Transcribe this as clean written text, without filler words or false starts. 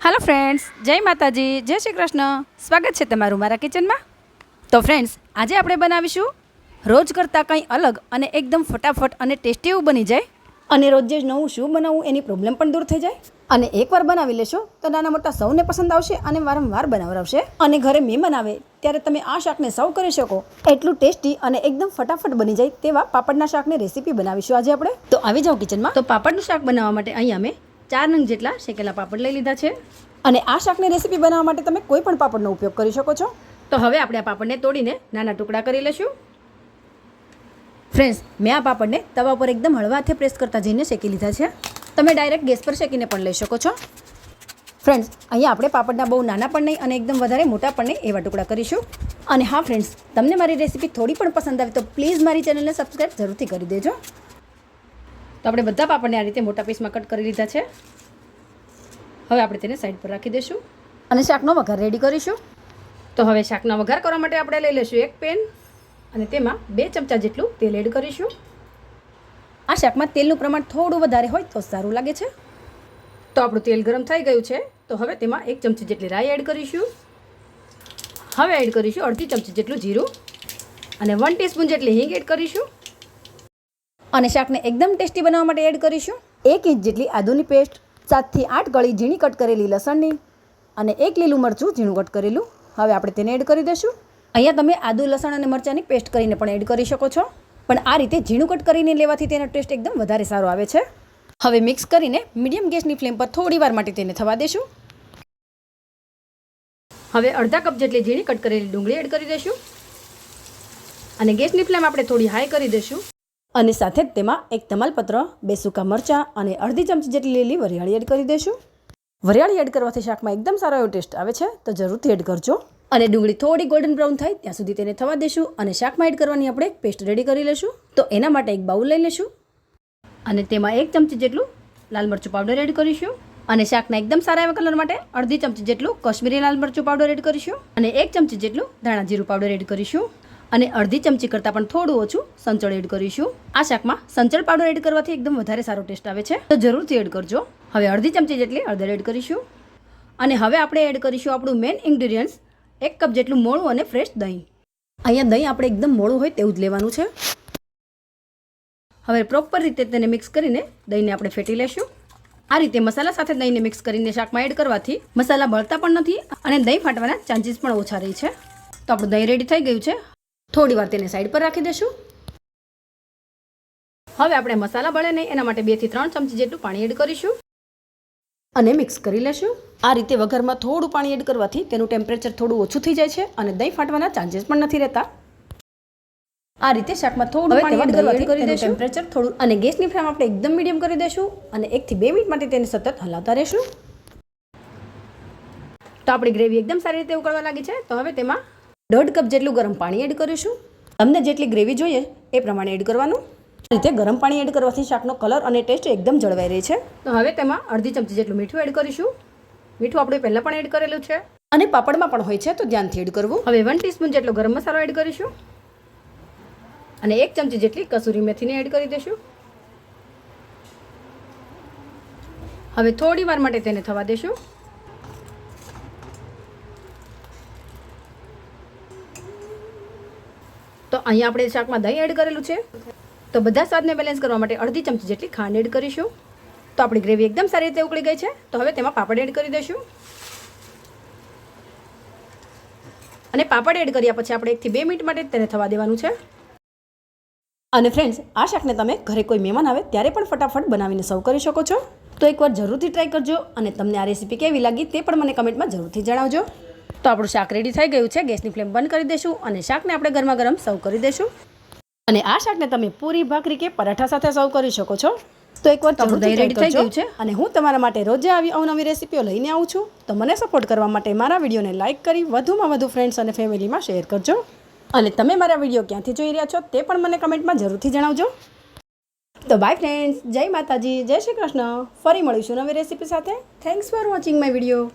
Hello friends, जय माताजी, जय श्री कृष्ण। स्वागत है तमारू मारा किचन में। तो फ्रेंड्स, आज આપણે બનાવીશું રોજ કરતાં કંઈ અલગ અને એકદમ ફટાફટ અને ટેસ્ટી એવું બની જાય અને રોજ જ નવું શું બનાવવું એની પ્રોબ્લેમ પણ દૂર થઈ જાય અને એકવાર બનાવી લેશો તો નાના મોટા સૌને પસંદ આવશે અને વારંવાર બનાવરાવશે અને ઘરે મહેમાન આવે ત્યારે તમે આ શાકને સર્વ કરી શકો એટલું ટેસ્ટી અને એકદમ ફટાફટ બની જાય તેવા પાપડના શાકની રેસીપી બનાવીશું આજે આપણે। તો આવી જાઓ કિચનમાં। તો પાપડનું શાક બનાવવા માટે અહીંયા અમે 4 નંગ જેટલા શેકેલા પાપડ લઈ લીધા છે અને આ શાકની રેસીપી બનાવવા માટે તમે કોઈ પણ પાપડનો ઉપયોગ કરી શકો છો। તો હવે આપણે આ પાપડને તોડીને નાના ટુકડા કરી લઈશું। ફ્રેન્ડ્સ, મેં આ પાપડને તવા પર એકદમ હળવા હાથે પ્રેસ કરતા જઈને શેકી લીધા છે। તમે ડાયરેક્ટ ગેસ પર શેકીને પણ લઈ શકો છો। ફ્રેન્ડ્સ, અહીંયા આપણે પાપડના બહુ નાના પણ નહીં અને એકદમ વધારે મોટા પણ નહીં એવા ટુકડા કરીશું। અને હા ફ્રેન્ડ્સ, તમને મારી રેસીપી થોડી પણ પસંદ આવે તો પ્લીઝ મારી ચેનલને સબસ્ક્રાઈબ જરૂરથી કરી દેજો। તો આપણે બધા પાપડને આ રીતે મોટા પીસમાં કટ કરી લીધા છે। હવે આપણે તેને સાઈડ પર રાખી દઈશું અને શાકનો વઘાર રેડી કરીશું। તો હવે શાકનો વઘાર કરવા માટે આપણે લઈ લઈશું એક પેન અને તેમાં 2 ચમચા જેટલું તેલ એડ કરીશું। આ શાકમાં તેલનું પ્રમાણ થોડું વધારે હોય તો સારું લાગે છે। તો આપણું તેલ ગરમ થઈ ગયું છે। તો હવે તેમાં 1 ચમચી જેટલી રાઈ એડ કરીશું। હવે એડ કરીશું અડધી ચમચી જેટલું જીરું અને 1 ટીસ્પૂન જેટલી હિંગ એડ કરીશું અને શાકને એકદમ ટેસ્ટી બનાવવા માટે એડ કરીશું 1 ઇંચ જેટલી આદુની પેસ્ટ, 7 થી 8 ગળી ઝીણી કટ કરેલી લસણની અને 1 લીલું મરચું ઝીણું કટ કરેલું। હવે આપણે તેને એડ કરી દઈશું। અહીંયા તમે આદુ, લસણ અને મરચાંની પેસ્ટ કરીને પણ એડ કરી શકો છો, પણ આ રીતે ઝીણું કટ કરીને લેવાથી તેનો ટેસ્ટ એકદમ વધારે સારો આવે છે। હવે મિક્સ કરીને મીડિયમ ગેસની ફ્લેમ પર થોડી વાર માટે તેને થવા દેશું। હવે અડધા કપ જેટલી ઝીણી કટ કરેલી ડુંગળી એડ કરી દઈશું અને ગેસની ફ્લેમ આપણે થોડી હાઈ કરી દઈશું અને સાથે જ તેમાં 1 તમાલપત્ર, 2 સૂકા મરચાં અને અડધી ચમચી જેટલી લીલી વરિયાળી એડ કરી દઈશું। વરિયાળી એડ કરવાથી શાકમાં એકદમ સારો એવો ટેસ્ટ આવે છે, તો જરૂરથી એડ કરજો અને ડુંગળી થોડી ગોલ્ડન બ્રાઉન થાય ત્યાં સુધી તેને થવા દેશું અને શાકમાં એડ કરવાની આપણે પેસ્ટ રેડી કરી લઈશું। તો એના માટે એક બાઉલ લઈ લઈશું અને તેમાં 1 ચમચી જેટલું લાલ મરચું પાવડર એડ કરીશું અને શાકના એકદમ સારા એવા કલર માટે અડધી ચમચી જેટલું કાશ્મીરી લાલ મરચું પાવડર એડ કરીશું અને 1 ચમચી જેટલું ધાણા જીરું પાવડર એડ કરીશું અને અડધી ચમચી કરતાં પણ થોડું ઓછું સંચળ એડ કરીશું। આ શાકમાં સંચળ પાવડર એડ કરવાથી એકદમ વધારે સારો ટેસ્ટ આવે છે, તો જરૂરથી એડ કરજો। હવે અડધી ચમચી જેટલી હળદર એડ કરીશું અને હવે આપણે એડ કરીશું આપણું મેઇન ઇન્ગ્રેડિયન્ટ્સ 1 કપ જેટલું મોળું અને ફ્રેશ દહીં। અહીંયા દહીં આપણે એકદમ મોળું હોય તેવું જ લેવાનું છે। હવે પ્રોપર રીતે તેને મિક્સ કરીને દહીંને આપણે ફેટી લેશું। આ રીતે મસાલા સાથે દહીંને મિક્સ કરીને શાકમાં એડ કરવાથી મસાલા બળતા પણ નથી અને દહીં ફાટવાના ચાન્સીસ પણ ઓછા રહે છે। તો આપણું દહીં રેડી થઈ ગયું છે। થોડી વાર તેને સાઈડ પર રાખી દઈશું। હવે આપણે મસાલા બળે નહીં એના માટે 2 થી 3 ચમચી જેટલું પાણી એડ કરીશું અને મિક્સ કરી લેશું। આ રીતે વઘારમાં થોડું પાણી એડ કરવાથી તેનું ટેમ્પરેચર થોડું ઓછું થઈ જાય છે અને દહીં ફાટવાના ચાન્સીસ પણ નથી રહેતા। આ રીતે શાકમાં થોડું પાણી એડ કરવાથી તેનું ટેમ્પરેચર થોડું અને ગેસની ફ્લેમ આપણે એકદમ મીડિયમ કરી દઈશું અને 1 થી 2 મિનિટ માટે તેને સતત હલાવતા રહેશું। તો આપણી ગ્રેવી એકદમ સારી રીતે ઉકળવા લાગી છે। તો હવે તેમાં 1.5 કપ જેટલું ગરમ પાણી એડ કરીશું। તમને જેટલી ગ્રેવી જોઈએ એ પ્રમાણે એડ કરવાનું। આ રીતે ગરમ પાણી એડ કરવાથી શાકનો કલર અને ટેસ્ટ એકદમ જળવાઈ રહે છે। તો હવે તેમાં અડધી ચમચી જેટલું મીઠું એડ કરીશું। મીઠું આપણે પહેલાં પણ એડ કરેલું છે અને પાપડમાં પણ હોય છે, તો ધ્યાનથી એડ કરવું। હવે 1 ટીસ્પૂન જેટલો ગરમ મસાલો એડ કરીશું અને 1 ચમચી જેટલી કસૂરી મેથીને એડ કરી દઈશું। હવે થોડી વાર માટે તેને થવા દેશું। તો અહીંયા આપણે શાકમાં દહીં એડ કરેલું છે, તો બધા સ્વાદને બેલેન્સ કરવા માટે અડધી ચમચી જેટલી ખાંડ એડ કરીશું। તો આપણી ગ્રેવી એકદમ સારી રીતે ઉકળી ગઈ છે। તો હવે તેમાં પાપડ એડ કરી દઈશું અને પાપડ એડ કર્યા પછી આપણે 1 થી 2 મિનિટ માટે તેને થવા દેવાનું છે। અને ફ્રેન્ડ્સ, આ શાકને તમે ઘરે કોઈ મહેમાન આવે ત્યારે પણ ફટાફટ બનાવીને સર્વ કરી શકો છો। તો એકવાર જરૂરથી ટ્રાય કરજો અને તમને આ રેસીપી કેવી લાગી તે પણ મને કમેન્ટમાં જરૂરથી જણાવજો। તો આપણું શાક રેડી થઈ ગયું છે। ગેસની ફ્લેમ બંધ કરી દઈશું અને શાકને આપણે ગરમા ગરમ સર્વ કરી દઈશું અને આ શાકને તમે પૂરી, ભાખરી કે પરાઠા સાથે સર્વ કરી શકો છો। તો એકવાર દહીં રેડી થઈ ગયું છે અને હું તમારા માટે રોજે આવી અવનવી રેસીપીઓ લઈને આવું છું। તો મને સપોર્ટ કરવા માટે મારા વિડીયોને લાઇક કરી વધુમાં વધુ ફ્રેન્ડ્સ અને ફેમિલીમાં શેર કરજો અને તમે મારા વિડીયો ક્યાંથી જોઈ રહ્યા છો તે પણ મને કમેન્ટમાં જરૂરથી જણાવજો। તો બાય ફ્રેન્ડ્સ, જય માતાજી, જય શ્રી કૃષ્ણ। ફરી મળીશું નવી રેસીપી સાથે। Thanks for watching my video.